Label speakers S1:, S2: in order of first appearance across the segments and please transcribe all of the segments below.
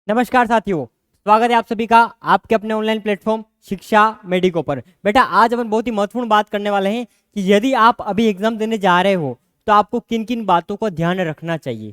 S1: नमस्कार साथियों, स्वागत है आप सभी का आपके अपने ऑनलाइन प्लेटफॉर्म शिक्षा मेडिको पर। बेटा आज अपन बहुत ही महत्वपूर्ण बात करने वाले हैं कि यदि आप अभी एग्जाम देने जा रहे हो तो आपको किन किन बातों का ध्यान रखना चाहिए।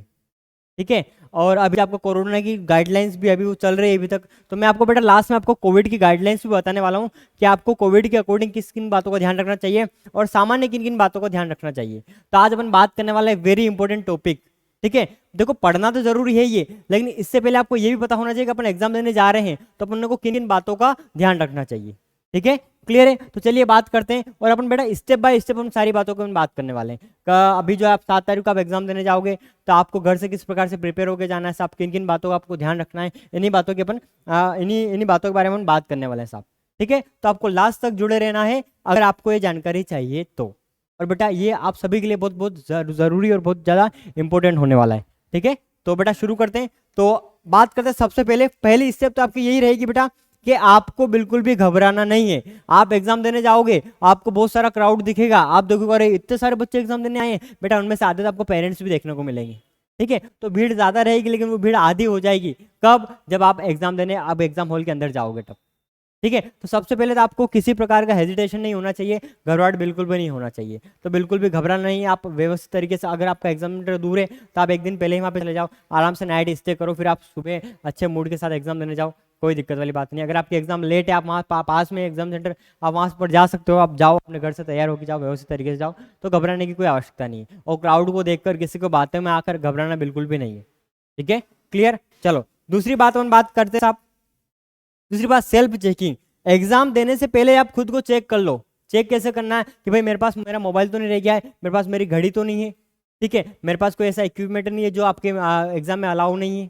S1: ठीक है, और अभी आपको कोरोना की गाइडलाइंस भी अभी वो चल रही है अभी तक, तो मैं आपको बेटा लास्ट में आपको कोविड की गाइडलाइंस भी बताने वाला हूँ कि आपको कोविड के अकॉर्डिंग किस किन बातों का ध्यान रखना चाहिए और सामान्य किन किन बातों का ध्यान रखना चाहिए। तो आज अपन बात करने वाला है वेरी इंपॉर्टेंट टॉपिक। ठीक है, देखो पढ़ना तो जरूरी है ये, लेकिन इससे पहले आपको ये भी पता होना चाहिए कि अपन एग्जाम देने जा रहे हैं तो अपन को किन किन बातों का ध्यान रखना चाहिए। ठीक है, क्लियर है? तो चलिए बात करते हैं और अपन बेटा स्टेप बाय स्टेप हम सारी बातों को बात करने वाले हैं। अभी जो आप 7 तारीख को आप एग्जाम देने जाओगे तो आपको घर से किस प्रकार से प्रिपेयर होकर जाना है, सब किन किन बातों का आपको ध्यान रखना है, इन्हीं बातों के अपन इन्हीं बातों के बारे में हम बात करने वाले हैं साहब। ठीक है, तो आपको लास्ट तक जुड़े रहना है अगर आपको ये जानकारी चाहिए तो। और बेटा ये आप सभी के लिए बहुत बहुत जरूरी और बहुत ज़्यादा इंपॉर्टेंट होने वाला है। ठीक है, तो बेटा शुरू करते हैं। तो बात करते हैं सबसे पहली स्टेप तो आपकी यही रहेगी बेटा कि आपको बिल्कुल भी घबराना नहीं है। आप एग्जाम देने जाओगे, आपको बहुत सारा क्राउड दिखेगा, आप देखोगे अरे इतने सारे बच्चे एग्जाम देने आए हैं, बेटा उनमें से आधे तो आपको पेरेंट्स भी देखने को मिलेंगे। ठीक है, तो भीड़ ज्यादा रहेगी लेकिन वो भीड़ आधी हो जाएगी कब? जब आप एग्जाम देने अब एग्जाम हॉल के अंदर जाओगे तब। ठीक है, तो सबसे पहले तो आपको किसी प्रकार का हेजिटेशन नहीं होना चाहिए, घबराहट बिल्कुल भी नहीं होना चाहिए। तो बिल्कुल भी घबराना नहीं है, आप व्यवस्थित तरीके से, अगर आपका एग्जाम सेंटर दूर है तो आप एक दिन पहले ही वहाँ पे चले जाओ, आराम से नाइट स्टे करो, फिर आप सुबह अच्छे मूड के साथ एग्जाम देने जाओ, कोई दिक्कत वाली बात नहीं। अगर आपकी एग्जाम लेट है, आप वहाँ पास में एग्जाम सेंटर, आप वहाँ पर जा सकते हो, आप जाओ अपने घर से तैयार होकर जाओ, व्यवस्थित तरीके से जाओ, तो घबराने की कोई आवश्यकता नहीं है। और क्राउड को देखकर किसी को बातों में आकर घबराना बिल्कुल भी नहीं है। ठीक है, क्लियर? चलो दूसरी बात अपन बात करते हैं साहब। दूसरी बात सेल्फ चेकिंग। एग्जाम देने से पहले आप खुद को चेक कर लो। चेक कैसे करना है कि भाई मेरे पास मेरा मोबाइल तो नहीं रह गया है, मेरे पास मेरी घड़ी तो नहीं है, ठीक है, मेरे पास कोई ऐसा इक्विपमेंट नहीं है जो आपके एग्जाम में अलाउ नहीं है,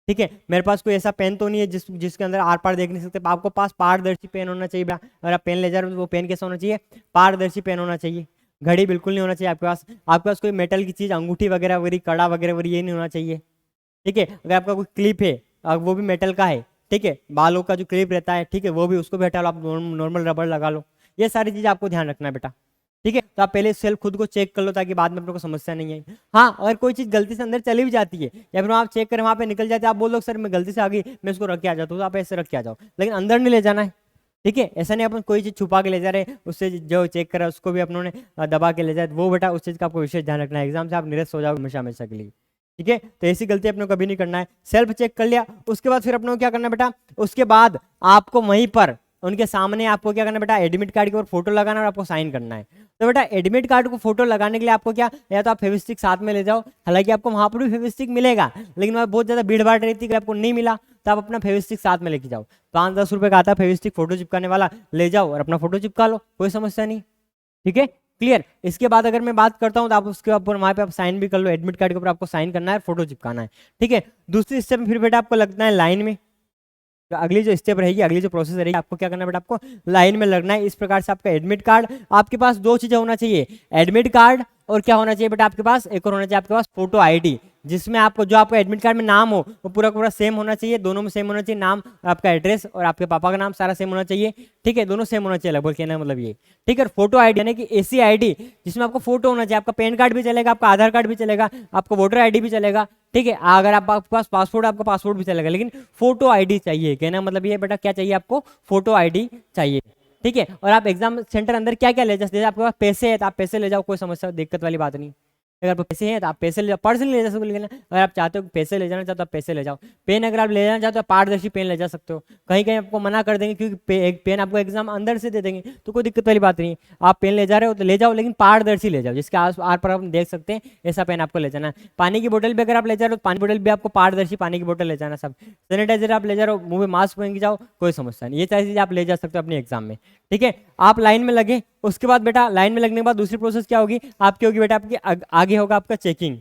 S1: ठीक है, मेरे पास कोई ऐसा पेन तो नहीं है जिसके अंदर आर पार देख नहीं सकते। आपको पास पारदर्शी पेन होना चाहिए। अगर आप पेन ले जा रहे हो तो वो पेन कैसा होना चाहिए? पारदर्शी पेन होना चाहिए। घड़ी बिल्कुल नहीं होना चाहिए आपके पास कोई मेटल की चीज, अंगूठी वगैरह वगैरह, कड़ा वगैरह वगैरह, ये नहीं होना चाहिए। ठीक है, अगर आपका कोई क्लिप है वो भी मेटल का है, ठीक है, बालों का जो क्लिप रहता है, ठीक है, वो भी, उसको भी हटा लो, आप नॉर्मल रबड़ लगा लो। ये सारी चीजें आपको ध्यान रखना है बेटा। ठीक है, तो आप पहले सेल्फ खुद को चेक कर लो ताकि बाद में अपने को समस्या नहीं आई। हाँ, अगर कोई चीज गलती से अंदर चली भी जाती है या फिर आप चेक करें वहां पे निकल जाते हैं, आप बोल लो सर मैं गलती से आ गई, मैं इसको रख के आ जाता हूँ, तो आप ऐसे रख के आ जाओ, लेकिन अंदर नहीं ले जाना है। ठीक है, ऐसा नहीं अपन कोई चीज छुपा के ले जा रहे हैं, उससे जो चेक करा उसको भी अपनों ने दबा के ले जाए, वो बेटा उस चीज का आपको विशेष ध्यान रखना है। एग्जाम से आप निरस्त हो जाओगे हमेशा हमेशा के लिए। ठीक है, तो ऐसी गलती अपने को कभी नहीं करना है। सेल्फ चेक कर लिया, उसके बाद फिर अपने को क्या करना है बेटा? उसके बाद आपको वहीं पर उनके सामने आपको क्या करना है बेटा? एडमिट कार्ड के ऊपर फोटो लगाना और आपको साइन करना है। तो बेटा एडमिट कार्ड को फोटो लगाने के लिए आपको क्या, या तो आप फेविस्टिक साथ में ले जाओ, हालांकि आपको वहां पर भी फेविस्टिक मिलेगा, लेकिन वहां बहुत ज्यादा भीड़ भाड़ रहती है, आपको नहीं मिला तो आप अपना फेविस्टिक साथ में लेके जाओ। 5-10 रुपए का आता है फेविस्टिक फोटो चिपकाने वाला, ले जाओ और अपना फोटो चिपका लो, कोई समस्या नहीं। ठीक है, क्लियर? इसके बाद अगर मैं बात करता हूं तो आप उसके ऊपर वहां पे आप साइन भी कर लो, एडमिट कार्ड के ऊपर आपको साइन करना है, फोटो चिपकाना है। ठीक है, दूसरी स्टेप में फिर बेटा आपको लगना है लाइन में। तो अगली जो स्टेप रहेगी, अगली जो प्रोसेस रहेगी, आपको क्या करना है बेटा? आपको लाइन में लगना है। इस प्रकार से आपका एडमिट कार्ड, आपके पास दो चीजें होना चाहिए, एडमिट कार्ड और क्या होना चाहिए बेटा आपके पास? एक और होना चाहिए आपके पास फोटो आईडी, जिसमें आपको जो आपका एडमिट कार्ड में नाम हो वो पूरा पूरा सेम होना चाहिए, दोनों में सेम होना चाहिए, नाम, आपका एड्रेस और आपके पापा का नाम सारा सेम होना चाहिए। ठीक है, दोनों सेम होना चाहिए, लगभग कहना मतलब ये। ठीक है, फोटो आईडी यानी कि ऐसी आईडी जिसमें आपको फोटो होना चाहिए, आपका पैन कार्ड भी चलेगा, आपका आधार कार्ड भी चलेगा, आपका वोटर आईडी भी चलेगा। ठीक है, अगर आपके पास पासपोर्ट, आपका पासपोर्ट भी चलेगा, लेकिन फोटो आईडी चाहिए। कहना मतलब ये बेटा क्या चाहिए आपको? फोटो आईडी चाहिए। ठीक है, और आप एग्जाम सेंटर अंदर क्या क्या ले जा सकते हैं? आपके पास पैसे है तो आप पैसे ले जाओ, कोई समस्या दिक्कत वाली बात नहीं। अगर आपके पैसे हैं तो आप पैसे ले जाओ, पर्स नहीं ले जा सकते, लेकिन अगर आप चाहते हो पैसे ले जाना चाहते हो आप पैसे ले जाओ। पेन अगर आप ले जाना चाहते हो पारदर्शी पेन ले जा सकते हो, कहीं कहीं आपको मना कर देंगे क्योंकि एक पेन आपको एग्जाम अंदर से दे देंगे, तो कोई दिक्कत वाली बात नहीं। आप पेन ले जा रहे हो तो ले जाओ, लेकिन पारदर्शी ले जाओ, जिसके आर पर आप देख सकते हैं, ऐसा पेन आपको ले जाना है। पानी की बोतल भी अगर आप ले जा रहे हो तो पानी बोतल भी आपको पारदर्शी पानी की बोतल ले जाना। सब सैनिटाइजर आप ले जा रहे हो, मुंह में मास्क पहन के जाओ, कोई समस्या नहीं। ये सारी चीजें आप ले जा सकते हो अपने एग्जाम में। ठीक है, आप लाइन में लगे, उसके बाद बेटा लाइन में लगने के बाद दूसरी प्रोसेस क्या होगी आपकी? होगी बेटा आपकी आगे होगा आपका चेकिंग।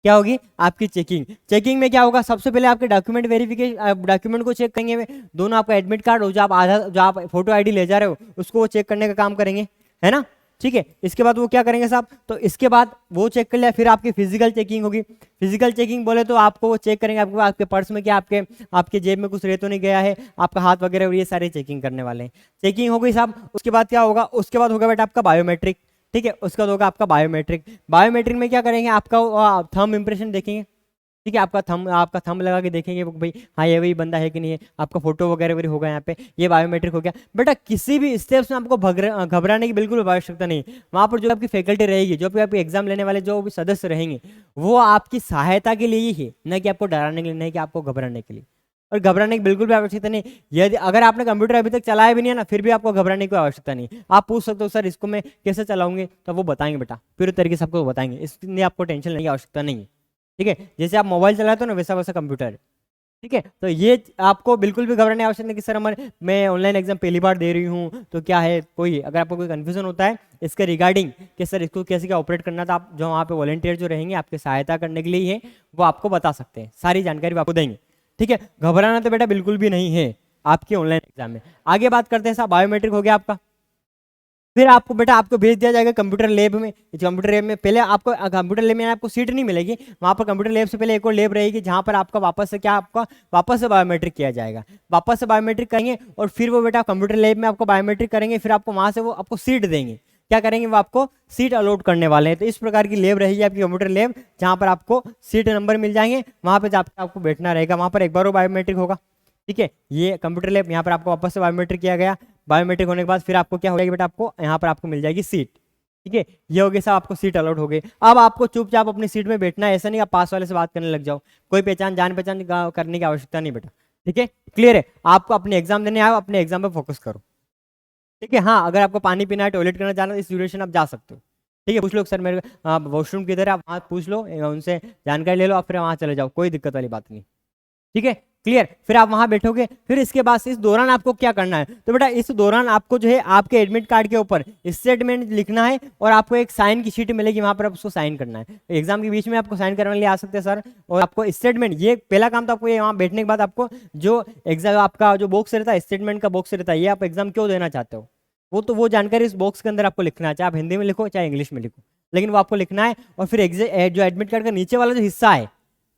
S1: क्या होगी आपकी? चेकिंग। चेकिंग में क्या होगा? सबसे पहले आपके डॉक्यूमेंट वेरिफिकेशन, डॉक्यूमेंट को चेक करेंगे, दोनों आपका एडमिट कार्ड और जो आप आधार, जो आप फोटो आईडी ले जा रहे हो उसको वो चेक करने का काम करेंगे, है ना? ठीक है, इसके बाद वो क्या करेंगे साहब? तो इसके बाद वो चेक कर लिया, फिर आपकी फिजिकल चेकिंग होगी। फिजिकल चेकिंग बोले तो आपको वो चेक करेंगे आपके पर्स में क्या, आपके जेब में कुछ रह तो नहीं गया है, आपका हाथ वगैरह, और ये सारे चेकिंग करने वाले हैं। चेकिंग हो गई साहब, उसके बाद क्या होगा? उसके बाद होगा बेटा आपका बायोमेट्रिक। ठीक है, उसका होगा आपका बायोमेट्रिक। बायोमेट्रिक में क्या करेंगे? आपका थंब इंप्रेशन देखेंगे, ठीक है, आपका थंब लगा के देखेंगे वो भाई हाँ ये वही बंदा है कि नहीं है, आपका फोटो वगैरह वगैरह होगा यहाँ पे, ये बायोमेट्रिक हो गया। बेटा किसी भी स्टेप्स में आपको घबराने की बिल्कुल आवश्यकता नहीं। वहाँ पर जो आपकी फैकल्टी रहेगी, जो भी आपकी एग्जाम लेने वाले जो भी सदस्य रहेंगे, वो आपकी सहायता के लिए ही है, न कि आपको डराने के लिए, नहीं कि आपको घबराने के लिए। और घबराने की बिल्कुल भी आवश्यकता नहीं। यदि अगर आपने कंप्यूटर अभी तक चलाया भी नहीं है ना, फिर भी आपको घबराने की आवश्यकता नहीं। आप पूछ सकते हो सर इसको मैं कैसे चलाऊंगे, तो वो बताएंगे बेटा, पूरे तरीके से आपको बताएंगे, इसलिए आपको टेंशन लेने की आवश्यकता नहीं है। ठीक है, जैसे आप मोबाइल चलाते हो ना, वैसा वैसा कंप्यूटर है। ठीक है, तो ये आपको बिल्कुल भी घबराने की आवश्यकता नहीं कि सर हमारे मैं ऑनलाइन एग्जाम पहली बार दे रही हूँ तो क्या है, कोई अगर आपको कोई कंफ्यूजन होता है इसके रिगार्डिंग कि सर इसको कैसे क्या ऑपरेट करना था, आप जो वहाँ पे वॉलंटियर जो रहेंगे आपकी सहायता करने के लिए है, वो आपको बता सकते हैं, सारी जानकारी वो आपको देंगे। ठीक है, घबराना तो बेटा बिल्कुल भी नहीं है आपके ऑनलाइन एग्जाम में। आगे बात करते हैं साहब, बायोमेट्रिक हो गया आपका। फिर आपको बेटा आपको भेज दिया जाएगा कंप्यूटर लैब में। कंप्यूटर लैब में पहले आपको कंप्यूटर लैब में आपको सीट नहीं मिलेगी, वहाँ पर कंप्यूटर लैब से पहले एक और लैब रहेगी जहाँ पर आपका वापस से क्या आपका वापस से बायोमेट्रिक किया जाएगा। वापस से बायोमेट्रिक करेंगे और फिर वो बेटा कंप्यूटर लैब में आपको बायोमेट्रिक करेंगे, फिर आपको वहाँ से वो आपको सीट देंगे। क्या करेंगे, वो आपको सीट अलॉट करने वाले हैं। तो इस प्रकार की लैब रहेगी आपकी कंप्यूटर लैब, जहाँ पर आपको सीट नंबर मिल जाएंगे, वहाँ पर जाकर आपको बैठना रहेगा, वहाँ पर एक बार वो बायोमेट्रिक होगा। ठीक है, ये कंप्यूटर लैब, यहाँ पर आपको वापस से बायोमेट्रिक किया गया। बायोमेट्रिक होने के बाद फिर आपको क्या हो जाएगी बेटा, आपको यहाँ पर आपको मिल जाएगी सीट। ठीक है, ये हो गया साहब, आपको सीट अलॉट हो गई। अब आपको चुपचाप अपनी सीट में बैठना है, ऐसा नहीं आप पास वाले से बात करने लग जाओ, कोई पहचान जान पहचान करने की आवश्यकता नहीं बेटा। ठीक है, क्लियर है, आपको अपने एग्जाम देने आओ, अपने एग्जाम पे फोकस करो। ठीक है, हाँ अगर आपको पानी पीना है, टॉयलेट करना जाना, इस ड्यूरेशन आप जा सकते हो। ठीक है, पूछ लो सर मेरे वॉशरूम किधर है, आप वहाँ पूछ लो, उनसे जानकारी ले लो, आप फिर वहाँ चले जाओ, कोई दिक्कत वाली बात नहीं। ठीक है, क्लियर, फिर आप वहां बैठोगे। फिर इसके बाद इस दौरान आपको क्या करना है, तो बेटा इस दौरान आपको जो है आपके एडमिट कार्ड के ऊपर स्टेटमेंट लिखना है और आपको एक साइन की शीट मिलेगी, वहां पर आप उसको साइन करना है। एग्जाम के बीच में आपको साइन करने के लिए आ सकते हैं सर, और आपको स्टेटमेंट, ये पहला काम तो आपको ये वहां बैठने के बाद आपको जो एग्जाम आपका जो बॉक्स रहता है, स्टेटमेंट का बॉक्स रहता है, ये आप एग्जाम क्यों देना चाहते हो, वो जानकारी इस बॉक्स के अंदर आपको लिखना है, चाहे आप हिंदी में लिखो चाहे इंग्लिश में लिखो, लेकिन वो आपको लिखना है। और फिर जो एडमिट कार्ड का नीचे वाला जो हिस्सा है,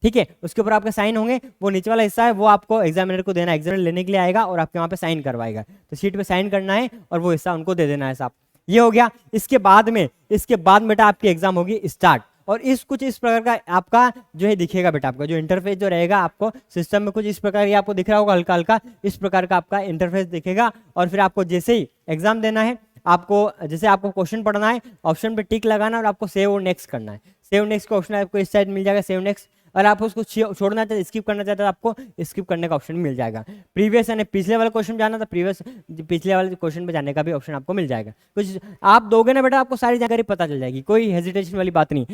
S1: ठीक है, उसके ऊपर आपके साइन होंगे, वो नीचे वाला हिस्सा है वो आपको एग्जामिनर को देना है, एग्जामिनर लेने के लिए आएगा और आपके वहाँ पे साइन करवाएगा, तो शीट पे साइन करना है और वो हिस्सा उनको दे देना है साहब। ये हो गया। इसके बाद बेटा आपकी एग्जाम होगी स्टार्ट, और कुछ इस प्रकार का आपका जो है दिखेगा बेटा, आपका जो इंटरफेस जो रहेगा आपको सिस्टम में कुछ इस प्रकार की आपको दिख रहा होगा, हल्का हल्का इस प्रकार का आपका इंटरफेस दिखेगा। और फिर आपको जैसे ही एग्जाम देना है, जैसे आपको क्वेश्चन पढ़ना है, ऑप्शन पे टिक लगाना और आपको सेव और नेक्स्ट करना है। सेव नेक्स्ट का ऑप्शन आपको इस साइड मिल जाएगा, सेव नेक्स्ट। और आप उसको छोड़ना चाहते, स्किप करना चाहते, तो आपको स्किप करने का ऑप्शन मिल जाएगा। प्रीवियस यानी पिछले वाले क्वेश्चन जाना था, पिछले वाले क्वेश्चन पे जाने का भी ऑप्शन आपको मिल जाएगा। कुछ आप दोगे ना बेटा, आपको सारी जानकारी पता चल जाएगी, कोई हेजिटेशन वाली बात नहीं।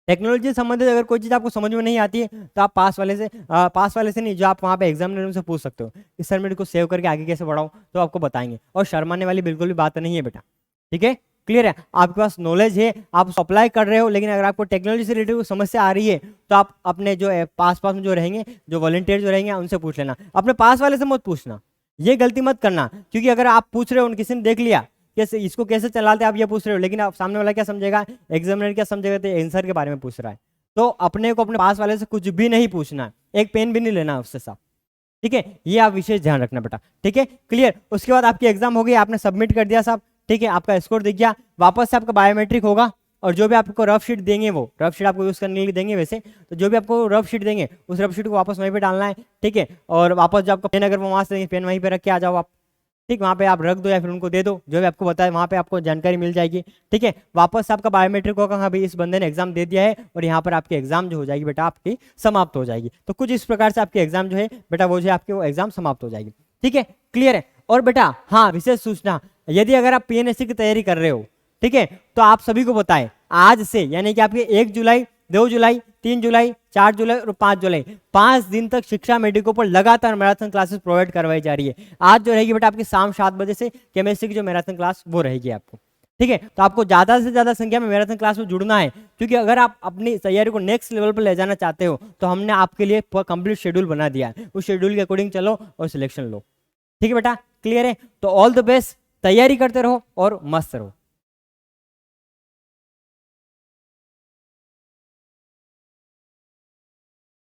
S1: टेक्नोलॉजी से संबंधित अगर कोई चीज़ आपको समझ में नहीं आती है तो आप पास वाले से नहीं, जो आप वहाँ पे एग्जामिनर से पूछ सकते हो कि सर मेरे को सेव करके आगे कैसे बढ़ाऊँ, तो आपको बताएंगे। और शर्माने वाली बिल्कुल भी बात नहीं है बेटा। ठीक है, क्लियर है, आपके पास नॉलेज है, आप अप्लाई कर रहे हो, लेकिन अगर आपको टेक्नोलॉजी से रिलेटेड समस्या आ रही है तो आप अपने जो पास में जो रहेंगे, जो वॉलंटियर जो रहेंगे, उनसे पूछ लेना, अपने पास वाले से मत पूछना, ये गलती मत करना। क्योंकि अगर आप पूछ रहे हो, किसी ने देख लिया कैसे इसको कैसे चलाते, आप ये पूछ रहे हो, लेकिन आप सामने वाला क्या समझेगा, एग्जामिनर क्या समझेगा, तो आंसर के बारे में पूछ रहा है। तो अपने को अपने पास वाले से कुछ भी नहीं पूछना, एक पेन भी नहीं लेना उससे साहब। ठीक है, ये आप विशेष ध्यान रखना बेटा। ठीक है, क्लियर। उसके बाद आपकी एग्जाम हो गई, आपने सबमिट कर दिया साहब। ठीक है, आपका स्कोर दिख गया, वापस से आपका बायोमेट्रिक होगा, और जो भी आपको रफ शीट देंगे, वो रफ शीट आपको यूज करने के लिए देंगे वैसे, तो जो भी आपको रफ शीट देंगे उस रफ शीट को वापस वहीं पे डालना है। ठीक है, और वापस जो आपका पेन अगर वो वहाँ से देंगे, पेन वहीं पे रख के आ जाओ आप। ठीक, वहाँ पे आप रख दो या फिर उनको दे दो, जो भी आपको बताए वहाँ पे आपको जानकारी मिल जाएगी। ठीक है, वापस आपका बायोमेट्रिक होगा, हाँ भाई इस बंदे ने एग्जाम दे दिया है, और यहाँ पर आपकी एग्जाम जो हो जाएगी बेटा आपकी समाप्त हो जाएगी। तो कुछ इस प्रकार से आपकी एग्जाम जो है बेटा वो जो है आपकी वो एग्जाम समाप्त हो जाएगी। ठीक है, क्लियर है। और बेटा हाँ, विशेष सूचना, यदि अगर आप PNSC की तैयारी कर रहे हो, ठीक है, तो आप सभी को बताएं आज से, यानी कि आपके 1 जुलाई, 2 जुलाई, 3 जुलाई, 4 जुलाई और 5 जुलाई, 5 दिन तक शिक्षा मेडिको पर लगातार मैराथन क्लासेस प्रोवाइड करवाई जा रही है। आज जो रहेगी बेटा आपकी शाम 7 बजे से केमिस्ट्री की जो मैराथन क्लास वो रहेगी आपको। ठीक है, तो आपको ज़्यादा से ज़्यादा संख्या में मैराथन क्लास में जुड़ना है, क्योंकि अगर आप अपनी तैयारी को नेक्स्ट लेवल पर ले जाना चाहते हो तो हमने आपके लिए कंप्लीट शेड्यूल बना दिया है, उस शेड्यूल के अकॉर्डिंग चलो और सिलेक्शन लो। ठीक है बेटा, क्लियर है। तो ऑल द बेस्ट, तैयारी करते रहो और मस्त रहो।